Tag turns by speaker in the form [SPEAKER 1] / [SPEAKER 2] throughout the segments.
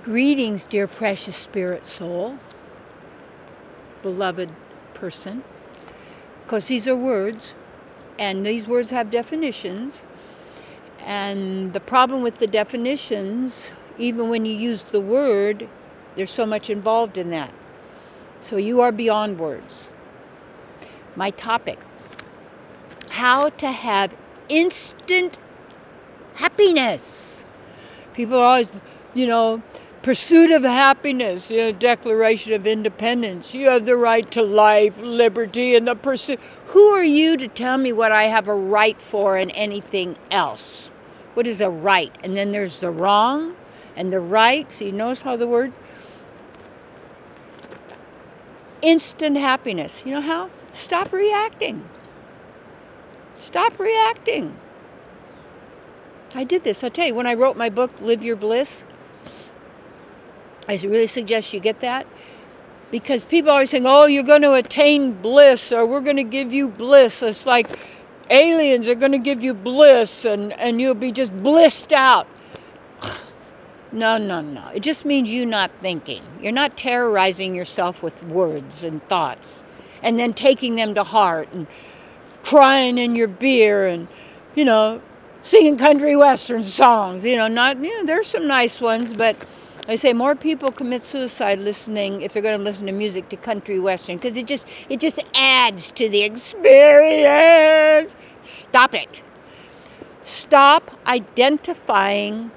[SPEAKER 1] Greetings, dear precious spirit soul, beloved person, because these are words, and these words have definitions, and the problem with the definitions, even when you use the word, there's so much involved in that. So you are beyond words. My topic, how to have instant happiness. People are always, pursuit of happiness, Declaration of Independence. You have the right to life, liberty, and the pursuit. Who are you to tell me what I have a right for and anything else? What is a right? And then there's the wrong and the right. So you notice how the words? Instant happiness. You know how? Stop reacting. Stop reacting. I did this. I'll tell you, when I wrote my book, Live Your Bliss, I really suggest you get that, because people are always saying, oh, you're going to attain bliss, or we're going to give you bliss. It's like aliens are going to give you bliss, and you'll be just blissed out. No. It just means you not thinking. You're not terrorizing yourself with words and thoughts, and then taking them to heart, and crying in your beer, and, singing country western songs. There's some nice ones, but I say more people commit suicide listening, if they're going to listen to music, to country western, because it just adds to the experience. Stop it. Stop identifying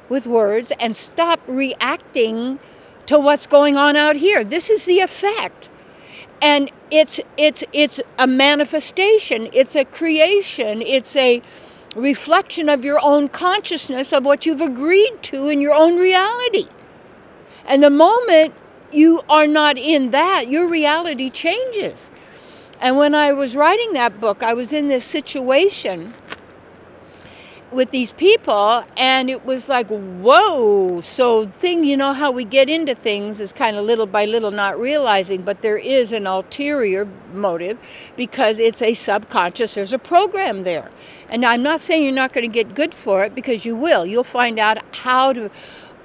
[SPEAKER 1] with words and stop reacting to what's going on out here. This is the effect. And it's a manifestation, it's a creation, it's a reflection of your own consciousness of what you've agreed to in your own reality. And the moment you are not in that, your reality changes. And when I was writing that book, I was in this situation with these people, and it was like, whoa. So how we get into things is kind of little by little not realizing, but there is an ulterior motive, because it's a subconscious, there's a program there. And I'm not saying you're not going to get good for it, because you will. You'll find out how to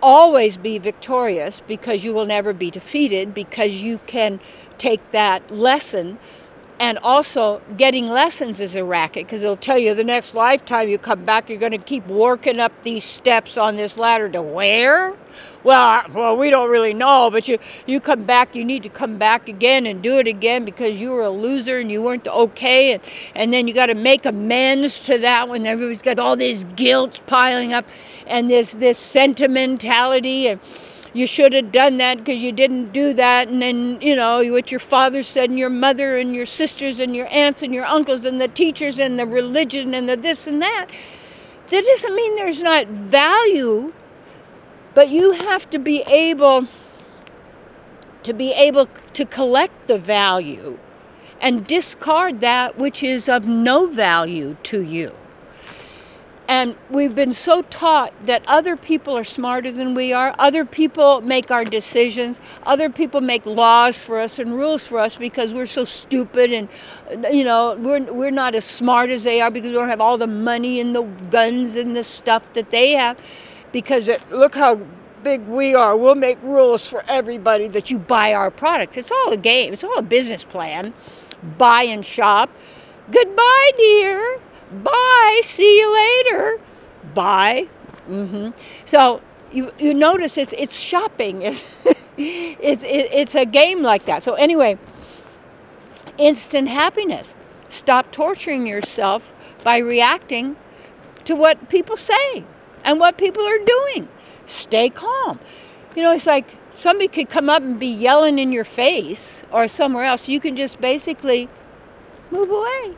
[SPEAKER 1] always be victorious, because you will never be defeated, because you can take that lesson. And also, getting lessons is a racket, because it'll tell you the next lifetime you come back, you're going to keep working up these steps on this ladder to where? Well, we don't really know, but you come back, you need to come back again and do it again, because you were a loser and you weren't okay, and then you got to make amends to that when everybody's got all this guilt piling up, and this sentimentality, and you should have done that because you didn't do that. And then, what your father said, and your mother and your sisters and your aunts and your uncles and the teachers and the religion and the this and that. That doesn't mean there's not value, but you have to be able to collect the value and discard that which is of no value to you. And we've been so taught that other people are smarter than we are. Other people make our decisions. Other people make laws for us and rules for us, because we're so stupid, and we're not as smart as they are, because we don't have all the money and the guns and the stuff that they have. Because look how big we are. We'll make rules for everybody that you buy our products. It's all a game. It's all a business plan. Buy and shop. Goodbye, dear. Bye, see you later. Bye. So you notice it's shopping. It's a game like that. So anyway, instant happiness. Stop torturing yourself by reacting to what people say and what people are doing. Stay calm. It's like somebody could come up and be yelling in your face or somewhere else. You can just basically move away.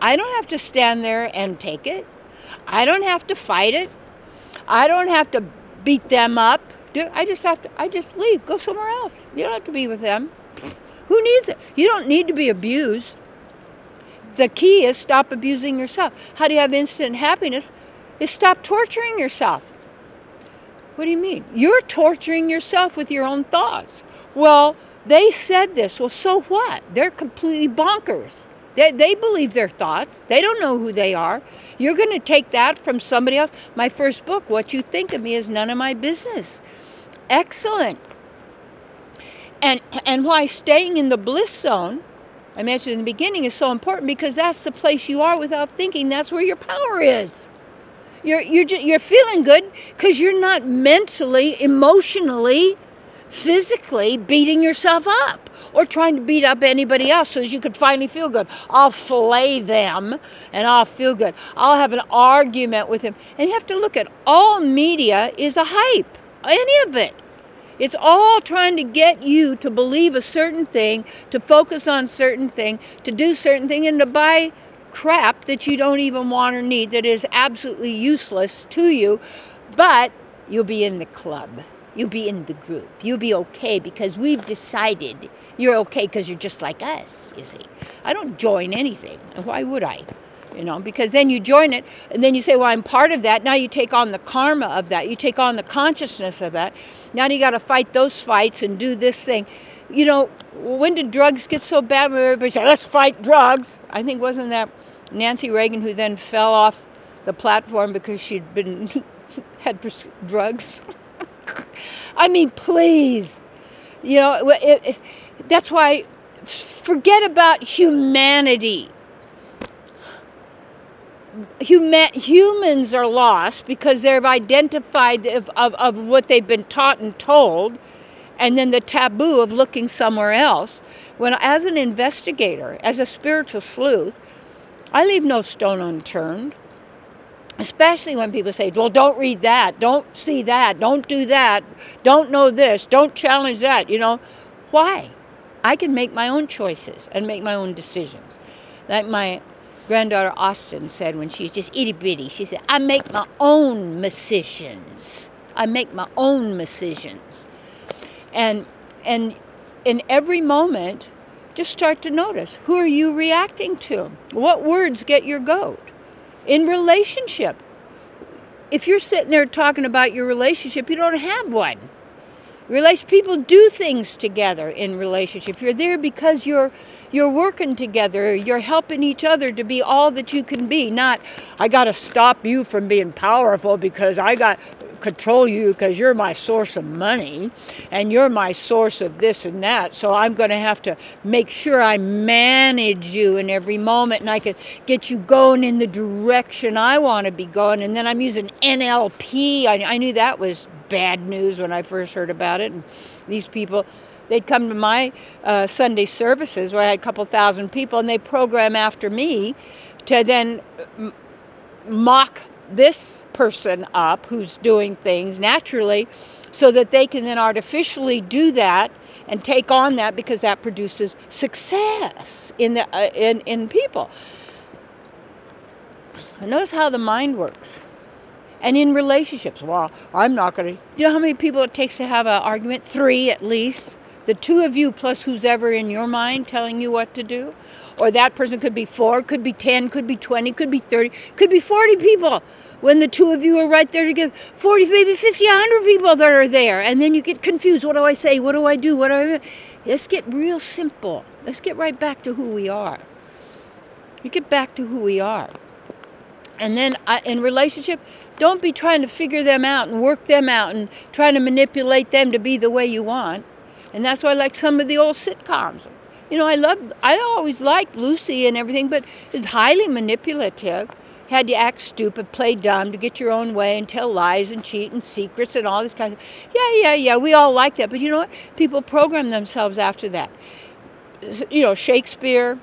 [SPEAKER 1] I don't have to stand there and take it. I don't have to fight it. I don't have to beat them up. I just leave. Go somewhere else. You don't have to be with them. Who needs it? You don't need to be abused. The key is stop abusing yourself. How do you have instant happiness? Is stop torturing yourself. What do you mean? You're torturing yourself with your own thoughts. Well, they said this. Well, so what? They're completely bonkers. They believe their thoughts. They don't know who they are. You're going to take that from somebody else. My first book, What You Think of Me, is none of my business. Excellent. And why staying in the bliss zone, I mentioned in the beginning, is so important, because that's the place you are without thinking. That's where your power is. You're feeling good because you're not mentally, emotionally, physically beating yourself up or trying to beat up anybody else so that you could finally feel good. I'll fillet them and I'll feel good. I'll have an argument with them. And you have to look at all media is a hype, any of it. It's all trying to get you to believe a certain thing, to focus on certain thing, to do certain thing, and to buy crap that you don't even want or need, that is absolutely useless to you, but you'll be in the club. You'll be in the group. You'll be okay because we've decided you're okay because you're just like us, you see. I don't join anything. Why would I? You know, because then you join it and then you say, well, I'm part of that. Now you take on the karma of that. You take on the consciousness of that. Now you got to fight those fights and do this thing. You know, when did drugs get so bad when everybody said, let's fight drugs? I think, wasn't that Nancy Reagan who then fell off the platform because she'd been had drugs? I mean, please. You know, that's why forget about humanity. Humans are lost because they've identified of what they've been taught and told, and then the taboo of looking somewhere else. When, as an investigator, as a spiritual sleuth, I leave no stone unturned, especially when people say, well, don't read that, don't see that, don't do that, don't know this, don't challenge that, you know. Why? I can make my own choices and make my own decisions. Like my granddaughter Austin said when she was just itty-bitty, she said, I make my own decisions. I make my own decisions. And in every moment, just start to notice, who are you reacting to? What words get your goat? In relationship, if you're sitting there talking about your relationship, you don't have one. People do things together in relationship. You're there because you're working together. You're helping each other to be all that you can be. Not, I got to stop you from being powerful because I got control you because you're my source of money and you're my source of this and that. So I'm going to have to make sure I manage you in every moment and I can get you going in the direction I want to be going. And then I'm using NLP. I knew that was bad news when I first heard about it. And these people, they'd come to my Sunday services where I had a couple thousand people, and they program after me to then mock this person up who's doing things naturally so that they can then artificially do that and take on that because that produces success in people. And notice how the mind works. And in relationships, well, I'm not going to... You know how many people it takes to have an argument? 3 at least. The 2 of you plus who's ever in your mind telling you what to do. Or that person could be 4, could be 10, could be 20, could be 30, could be 40 people. When the 2 of you are right there to give 40, maybe 50, 100 people that are there. And then you get confused. What do I say? What do I do? What do I... Let's get real simple. Let's get right back to who we are. You get back to who we are. And then in relationship, don't be trying to figure them out and work them out and trying to manipulate them to be the way you want. And that's why I like some of the old sitcoms. You know, I always liked Lucy and everything, but it's highly manipulative. Had you act stupid, play dumb to get your own way and tell lies and cheat and secrets and all this kind of... Yeah, we all like that. But you know what? People program themselves after that. You know, Shakespeare,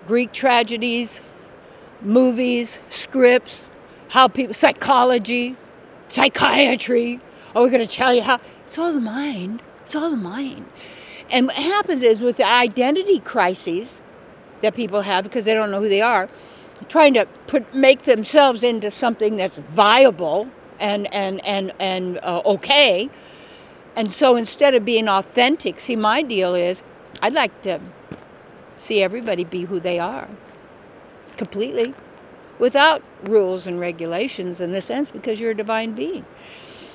[SPEAKER 1] Greek tragedies, movies, scripts, how people, psychology, psychiatry. Oh, we're going to tell you how. It's all the mind. It's all the mind. And what happens is with the identity crises that people have because they don't know who they are, trying to make themselves into something that's viable and okay. And so instead of being authentic, see, my deal is I'd like to see everybody be who they are. Completely, without rules and regulations in the sense, because you're a divine being.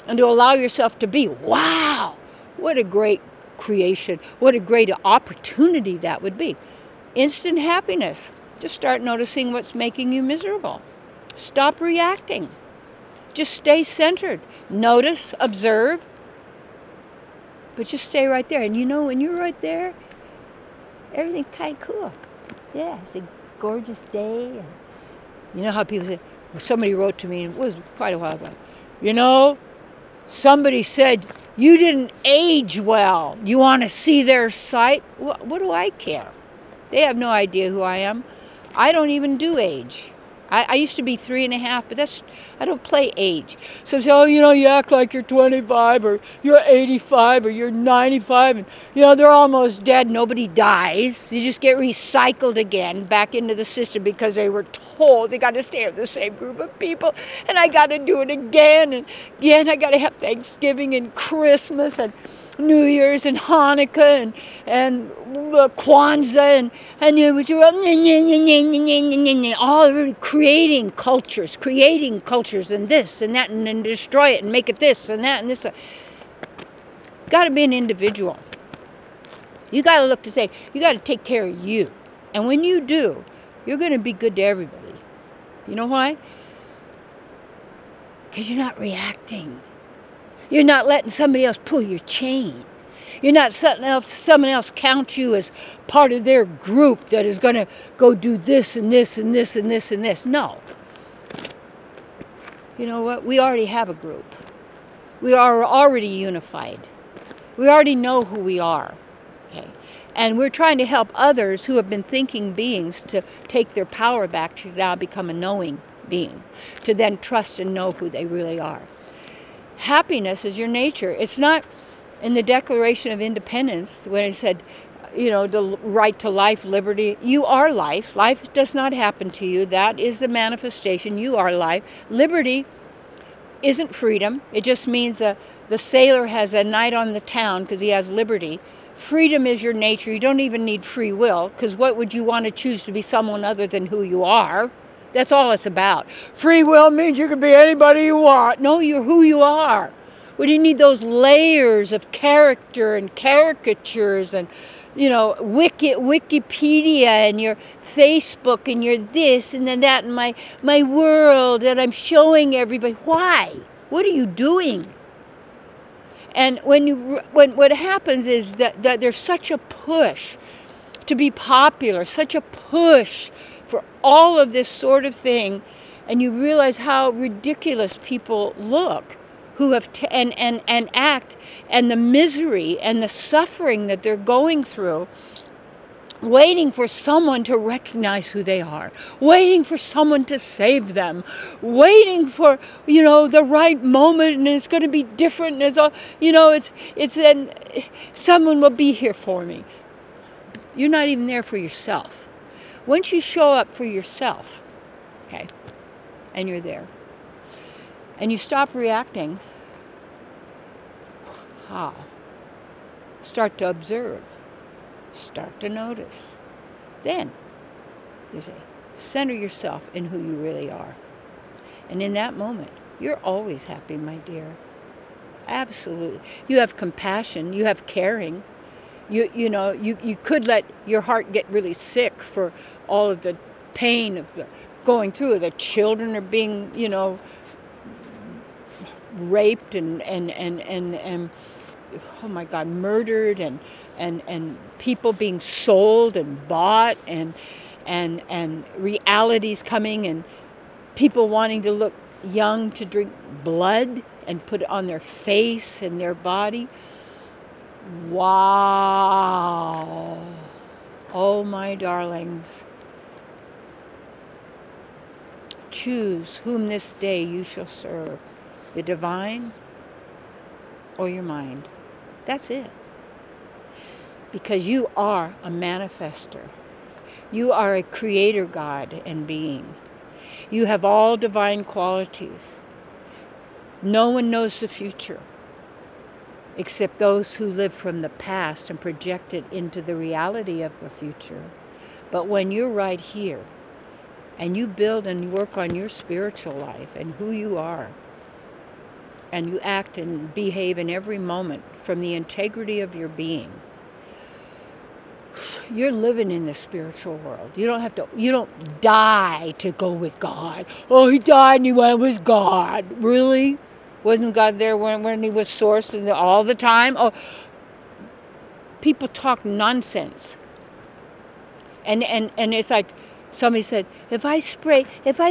[SPEAKER 1] And to allow yourself to be, wow, what a great creation, what a great opportunity that would be. Instant happiness. Just start noticing what's making you miserable. Stop reacting. Just stay centered. Notice, observe, But just stay right there. And you know, when you're right there, everything's kind of cool. Yeah, it's a gorgeous day. And you know how people say, well, somebody wrote to me, and it was quite a while ago, you know, somebody said, you didn't age well. You want to see their sight? What do I care? They have no idea who I am. I don't even do age. I used to be 3.5, but I don't play age. So say, oh, you know, you act like you're 25 or you're 85 or you're 95 and, you know, they're almost dead. Nobody dies. You just get recycled again back into the system because they were told they got to stay with the same group of people, and I got to do it again and again. I got to have Thanksgiving and Christmas and New Year's and Hanukkah and Kwanzaa and it was all creating cultures and this and that and then destroy it and make it this and that and this. Got to be an individual. You got to look to say, you got to take care of you. And when you do, you're going to be good to everybody. You know why? Because you're not reacting. You're not letting somebody else pull your chain. You're not letting someone else count you as part of their group that is going to go do this and this and this and this and this. No. You know what? We already have a group. We are already unified. We already know who we are. Okay? And we're trying to help others who have been thinking beings to take their power back to now become a knowing being, to then trust and know who they really are. Happiness is your nature. It's not in the Declaration of Independence when it said, you know, the right to life, liberty. You are life. Life does not happen to you. That is the manifestation. You are life. Liberty isn't freedom. It just means the sailor has a night on the town because he has liberty. Freedom is your nature. You don't even need free will, because what would you want to choose to be someone other than who you are? That's all it's about. Free will means you can be anybody you want. No, you're who you are. What do you need those layers of character and caricatures and, you know, Wikipedia and your Facebook and your this and then that and my world that I'm showing everybody? Why? What are you doing? And what happens is that there's such a push to be popular, such a push for all of this sort of thing, and you realize how ridiculous people look who have and act, and the misery and the suffering that they're going through, waiting for someone to recognize who they are, waiting for someone to save them, waiting for, you know, the right moment, and it's going to be different, and it's all, you know, it's then someone will be here for me. You're not even there for yourself. Once you show up for yourself, okay, and you're there, and you stop reacting, how? Start to observe. Start to notice. Then, you say, center yourself in who you really are. And in that moment, you're always happy, my dear. Absolutely. You have compassion. You have caring. You know, you could let your heart get really sick for all of the pain of going through. The children are being, you know, raped and oh my God, murdered and people being sold and bought and realities coming and people wanting to look young to drink blood and put it on their face and their body. Wow. Oh, my darlings. Choose whom this day you shall serve, the divine or your mind. That's it. Because you are a manifester. You are a creator God and being. You have all divine qualities. No one knows the future except those who live from the past and project it into the reality of the future. But when you're right here and you build and you work on your spiritual life and who you are, and you act and behave in every moment from the integrity of your being, you're living in the spiritual world. You don't die to go with God. Oh, he died and he went with God. Really? Wasn't God there when he was source all the time? Oh, people talk nonsense. And it's like somebody said, if I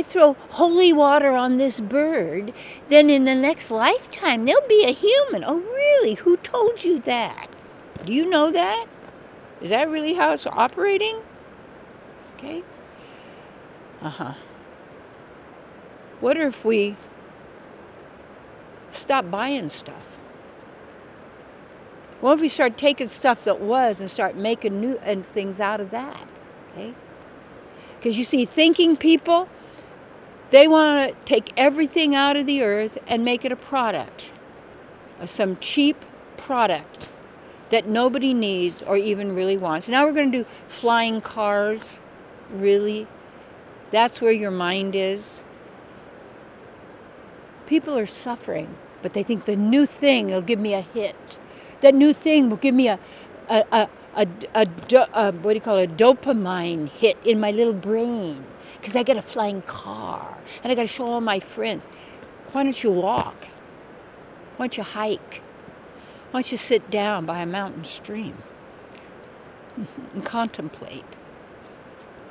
[SPEAKER 1] throw holy water on this bird, then in the next lifetime they'll be a human. Oh, really? Who told you that? Do you know that? Is that really how it's operating? Okay. What if we stop buying stuff? What if we start taking stuff that was and start making new and things out of that? Okay? Because you see, thinking people, they want to take everything out of the earth and make it a product, some cheap product that nobody needs or even really wants. Now we're going to do flying cars. Really? That's where your mind is? People are suffering, but they think the new thing will give me a hit. That new thing will give me a dopamine hit in my little brain. Because I got a flying car, and I got to show all my friends. Why don't you walk? Why don't you hike? Why don't you sit down by a mountain stream and contemplate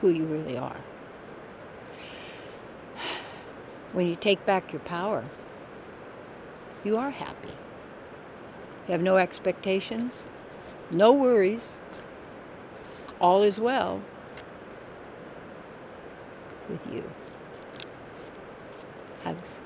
[SPEAKER 1] who you really are? When you take back your power, you are happy. You have no expectations, no worries. All is well with you. Hugs.